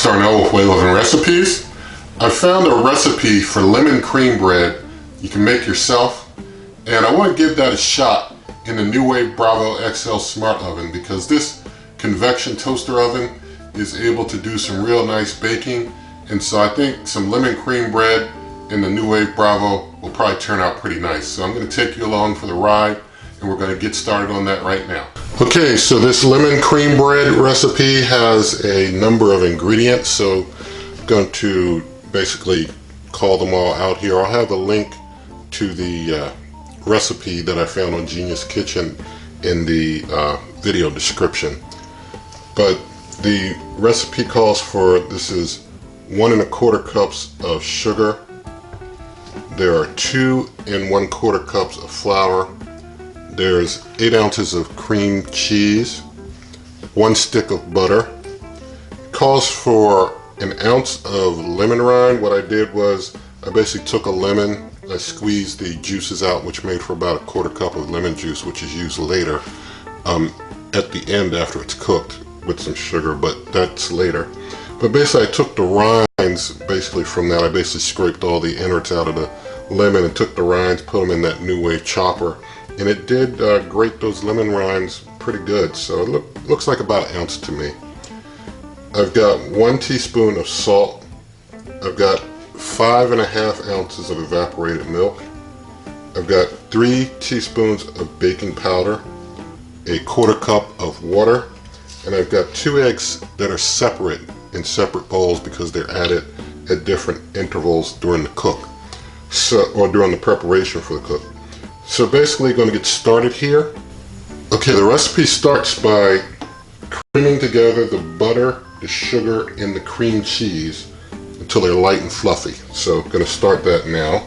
Starting out with Wave Oven recipes. I found a recipe for lemon cream bread you can make yourself, and I want to give that a shot in the NuWave Bravo XL Smart Oven because this convection toaster oven is able to do some real nice baking, and so I think some lemon cream bread in the NuWave Bravo will probably turn out pretty nice. So I'm going to take you along for the ride, and we're going to get started on that right now. Okay, so this lemon cream bread recipe has a number of ingredients, so I'm going to basically call them all out here. I'll have a link to the recipe that I found on Genius Kitchen in the video description. But the recipe calls for, this is 1 1/4 cups of sugar. There are 2 1/4 cups of flour. There's 8 ounces of cream cheese, 1 stick of butter. It calls for 1 ounce of lemon rind. What I did was I basically took a lemon, I squeezed the juices out, which made for about 1/4 cup of lemon juice, which is used later at the end after it's cooked with some sugar, but that's later. But basically I took the rinds basically from that. I basically scraped all the innards out of the lemon and took the rinds, put them in that NuWave chopper, and it did grate those lemon rinds pretty good. So it looks like about 1 ounce to me. I've got 1 teaspoon of salt. I've got 5½ ounces of evaporated milk. I've got 3 teaspoons of baking powder, 1/4 cup of water, and I've got 2 eggs that are separate in separate bowls because they're added at different intervals during the cook, or during the preparation for the cook. So basically going to get started here. Okay, the recipe starts by creaming together the butter, the sugar, and the cream cheese until they're light and fluffy. So I'm going to start that now.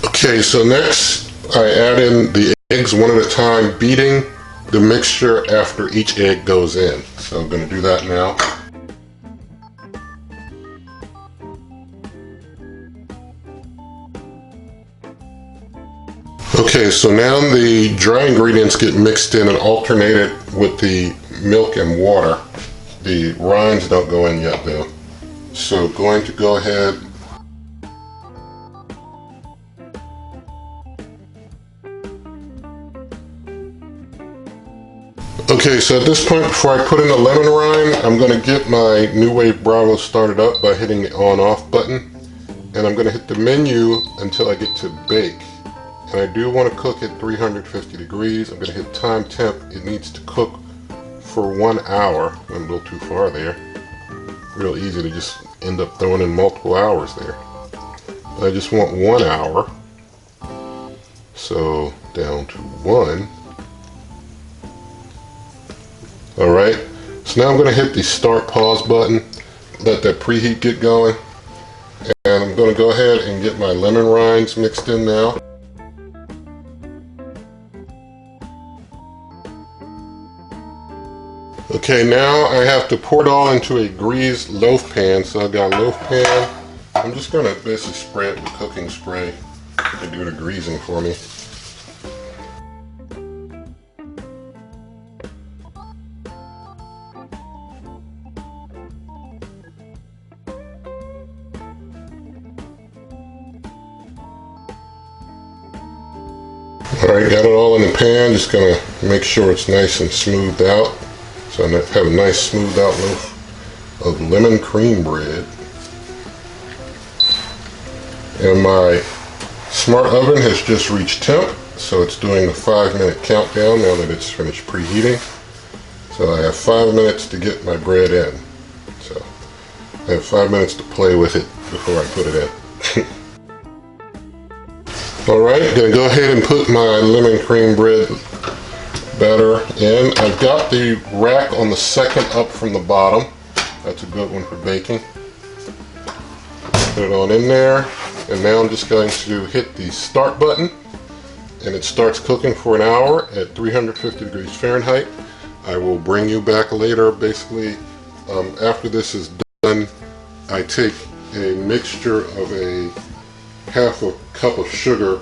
Okay, so next I add in the eggs one at a time, beating the mixture after each egg goes in. So I'm going to do that now. Okay, so now the dry ingredients get mixed in and alternated with the milk and water. The rinds don't go in yet though. So going to go ahead . Okay, so at this point, before I put in the lemon rind, I'm going to get my NuWave Bravo started up by hitting the on-off button. And I'm going to hit the menu until I get to bake. And I do want to cook at 350 degrees. I'm going to hit time temp. It needs to cook for 1 hour. I'm a little too far there. Real easy to just end up throwing in multiple hours there. But I just want 1 hour. So down to 1. Alright, so now I'm going to hit the start pause button, let that preheat get going, and I'm going to go ahead and get my lemon rinds mixed in now. Okay, now I have to pour it all into a greased loaf pan. So I've got a loaf pan. I'm just going to basically spray it with cooking spray to do the greasing for me. Alright, got it all in the pan, just going to make sure it's nice and smoothed out. So I have a nice smoothed out loaf of lemon cream bread. And my smart oven has just reached temp, so it's doing a 5-minute countdown now that it's finished preheating. So I have 5 minutes to get my bread in. So I have 5 minutes to play with it before I put it in. Alright, gonna go ahead and put my lemon cream bread batter in. I've got the rack on the second up from the bottom. That's a good one for baking. Put it on in there, and now I'm just going to hit the start button, and it starts cooking for 1 hour at 350 degrees Fahrenheit. I will bring you back later. Basically, after this is done, I take a mixture of a 1/2 cup of sugar,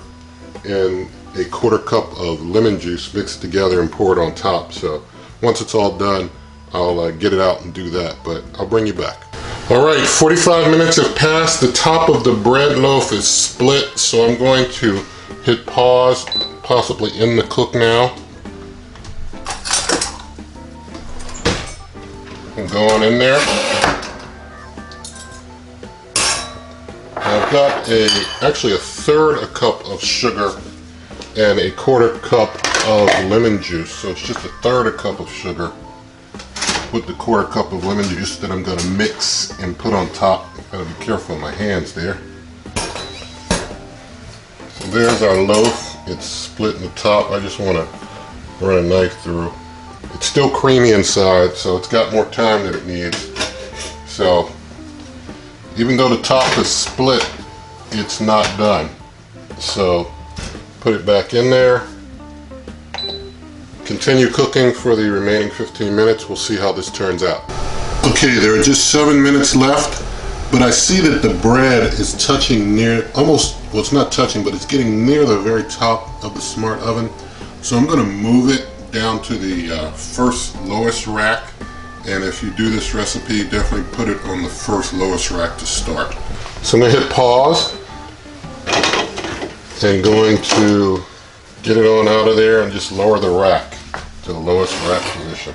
and a 1/4 cup of lemon juice mixed together and poured on top. So once it's all done, I'll get it out and do that, but I'll bring you back. All right, 45 minutes have passed. The top of the bread loaf is split, so I'm going to hit pause, possibly end the cook now. I'm going in there. I've got actually a 1/3 a cup of sugar and a 1/4 cup of lemon juice, so it's just a 1/3 a cup of sugar with the 1/4 cup of lemon juice that I'm going to mix and put on top. I've got to be careful with my hands there. So there's our loaf. It's split in the top. I just want to run a knife through. It's still creamy inside, so it's got more time than it needs. So even though the top is split, it's not done. So put it back in there. Continue cooking for the remaining 15 minutes. We'll see how this turns out. Okay, there are just 7 minutes left, but I see that the bread is touching near, almost, well, it's not touching, but it's getting near the very top of the smart oven. So I'm going to move it down to the first lowest rack. And if you do this recipe, definitely put it on the first lowest rack to start. So I'm going to hit pause and going to get it on out of there and just lower the rack to the lowest rack position.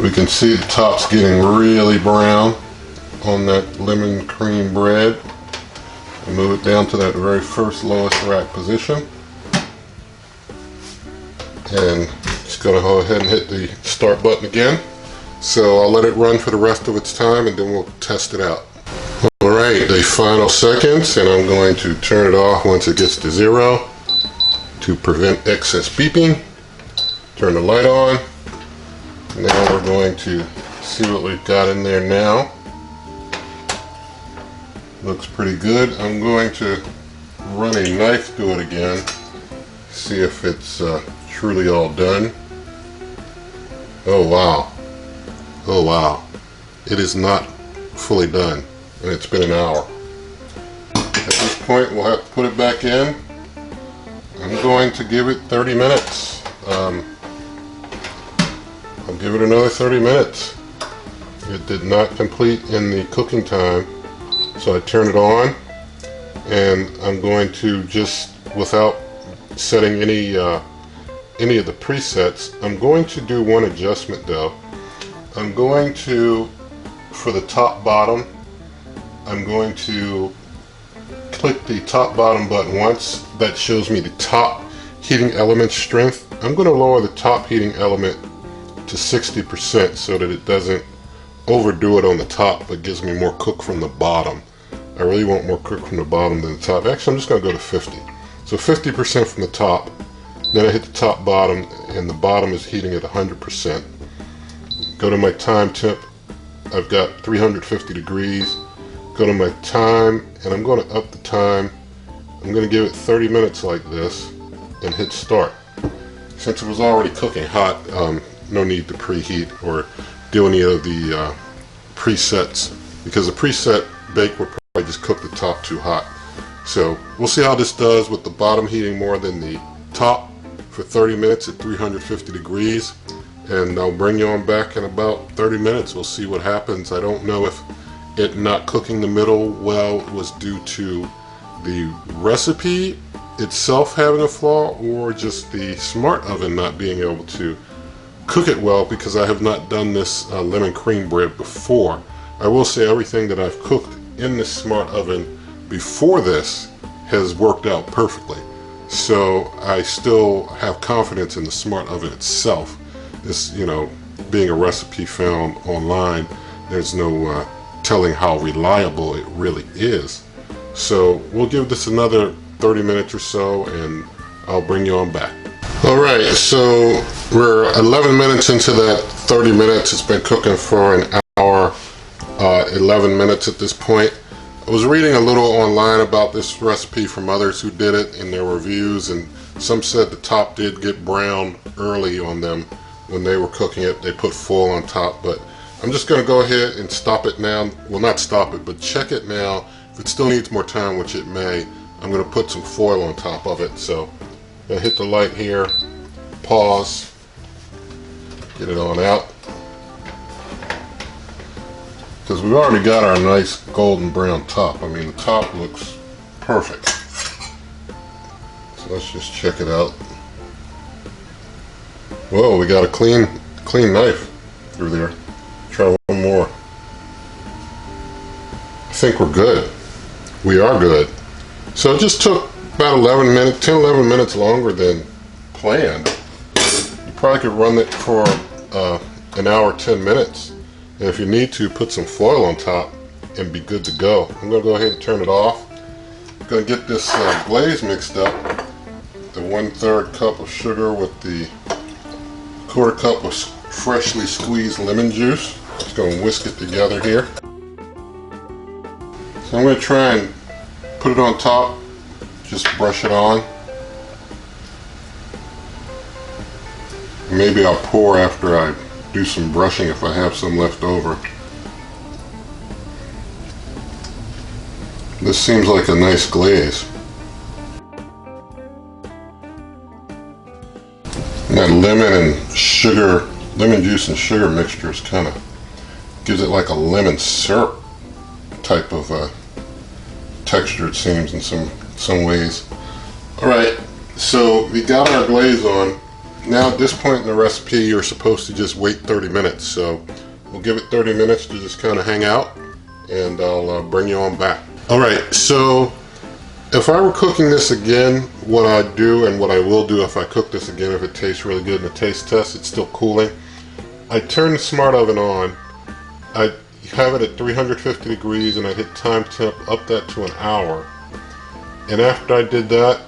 We can see the top's getting really brown on that lemon cream bread. And move it down to that very first lowest rack position. And just going to go ahead and hit the start button again. So I'll let it run for the rest of its time and then we'll test it out. Alright, the final seconds, and I'm going to turn it off once it gets to 0 to prevent excess beeping. Turn the light on. Now we're going to see what we've got in there now. Looks pretty good. I'm going to run a knife through it again, see if it's truly all done. Oh wow. Oh wow. It is not fully done, and it's been an hour. At this point, we'll have to put it back in. I'm going to give it 30 minutes. I'll give it another 30 minutes. It did not complete in the cooking time, so I turn it on, and I'm going to just, without setting any of the presets, I'm going to do one adjustment though. I'm going to, for the top bottom, I'm going to click the top bottom button once. That shows me the top heating element strength. I'm going to lower the top heating element to 60% so that it doesn't overdo it on the top, but gives me more cook from the bottom. I really want more cook from the bottom than the top. Actually, I'm just going to go to 50. So 50% from the top. Then I hit the top bottom, and the bottom is heating at 100%. Go to my time temp. I've got 350 degrees. Go to my time, and I'm going to up the time. I'm going to give it 30 minutes like this, and hit start. Since it was already cooking hot, no need to preheat or do any of the presets, because the preset bake will probably just cook the top too hot. So we'll see how this does with the bottom heating more than the top for 30 minutes at 350 degrees, and I'll bring you on back in about 30 minutes. We'll see what happens. I don't know if it not cooking the middle well was due to the recipe itself having a flaw, or just the smart oven not being able to cook it well, because I have not done this lemon cream bread before. I will say everything that I've cooked in this smart oven before this has worked out perfectly. So I still have confidence in the smart oven itself. This, you know, being a recipe found online, there's no telling how reliable it really is. So we'll give this another 30 minutes or so, and I'll bring you on back. Alright, so we're 11 minutes into that 30 minutes. It's been cooking for an hour, 11 minutes at this point. I was reading a little online about this recipe from others who did it in their reviews, and some said the top did get brown early on them when they were cooking it. They put full on top, but I'm just going to go ahead and stop it now. Well, not stop it, but check it now. If it still needs more time, which it may, I'm going to put some foil on top of it. So I'm going to hit the light here, pause, get it on out. Because we've already got our nice golden brown top. I mean, the top looks perfect. So let's just check it out. Whoa, we got a clean knife through there. Try one more. I think we're good. We are good. So it just took about 10-11 minutes longer than planned. You probably could run it for an hour, 10 minutes. And if you need to, put some foil on top and be good to go. I'm going to go ahead and turn it off. I'm going to get this glaze mixed up. The 1/3 cup of sugar with the 1/4 cup of freshly squeezed lemon juice. Just going to whisk it together here. So I'm going to try and put it on top. Just brush it on. Maybe I'll pour after I do some brushing if I have some left over. This seems like a nice glaze. And that lemon juice and sugar mixture is kind of gives it like a lemon syrup type of texture, it seems, in some ways. Alright, so we got our glaze on. Now at this point in the recipe, you're supposed to just wait 30 minutes. So we'll give it 30 minutes to just kind of hang out, and I'll bring you on back. Alright, so if I were cooking this again, what I'd do and what I will do if I cook this again, if it tastes really good in the taste test, it's still cooling, I'd turn the smart oven on. I'd have it at 350 degrees and I'd hit time temp up that to an hour. And after I did that,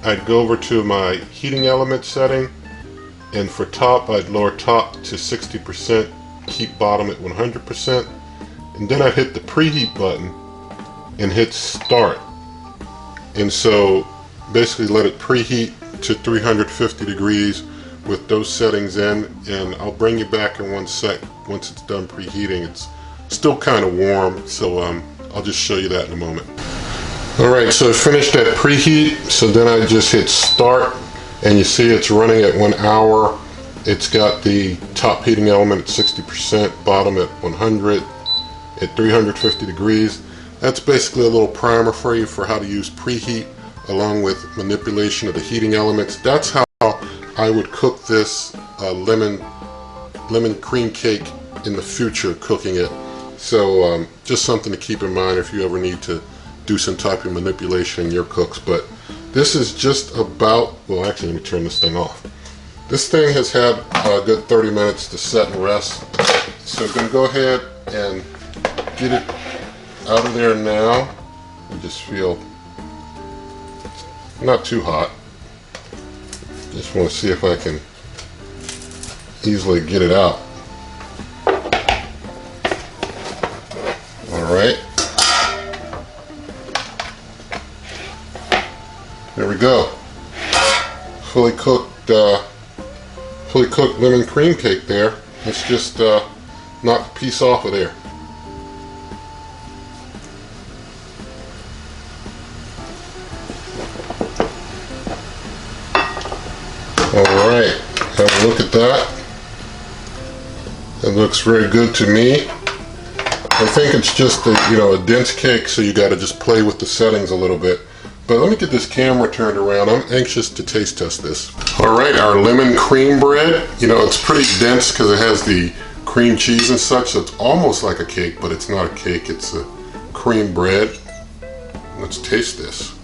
I'd go over to my heating element setting, and for top, I'd lower top to 60%, keep bottom at 100%, and then I'd hit the preheat button and hit start. And so basically let it preheat to 350 degrees with those settings in, and I'll bring you back in 1 sec once it's done preheating. It's still kind of warm, so I'll just show you that in a moment. Alright, so I finished that preheat, so then I just hit start, and you see it's running at 1 hour. It's got the top heating element at 60%, bottom at 100, at 350 degrees. That's basically a little primer for you for how to use preheat along with manipulation of the heating elements. That's how I would cook this lemon cream cake in the future, cooking it. So just something to keep in mind if you ever need to do some type of manipulation in your cooks. But this is just about, well, actually let me turn this thing off. This thing has had a good 30 minutes to set and rest. So I'm going to go ahead and get it out of there now. I just feel not too hot. Just want to see if I can easily get it out. Alright. There we go. Fully cooked lemon cream cake there. Let's just knock a piece off of there. Alright, have a look at that. It looks very good to me. I think it's just a dense cake, so you got to just play with the settings a little bit. But let me get this camera turned around. I'm anxious to taste test this. Alright, our lemon cream bread. It's pretty dense because it has the cream cheese and such, so it's almost like a cake, but it's not a cake, it's a cream bread. Let's taste this.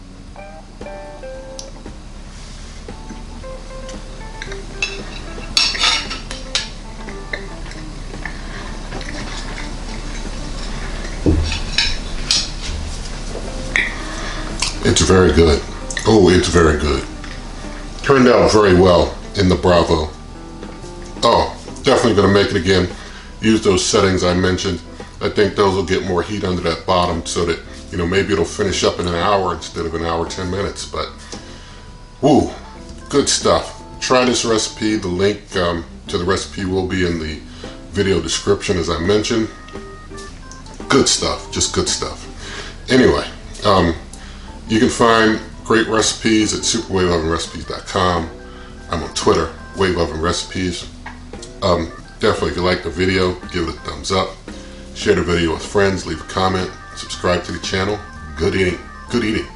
It's very good. Oh, it's very good. Turned out very well in the Bravo. Oh, definitely going to make it again. Use those settings I mentioned. I think those will get more heat under that bottom so that, maybe it'll finish up in an hour instead of an hour, 10 minutes. But, woo, good stuff. Try this recipe. The link to the recipe will be in the video description, as I mentioned. Good stuff, just good stuff. Anyway, you can find great recipes at superwaveovenrecipes.com. I'm on Twitter, Wave Oven Recipes. Definitely, if you like the video, give it a thumbs up. Share the video with friends, leave a comment, subscribe to the channel. Good eating. Good eating.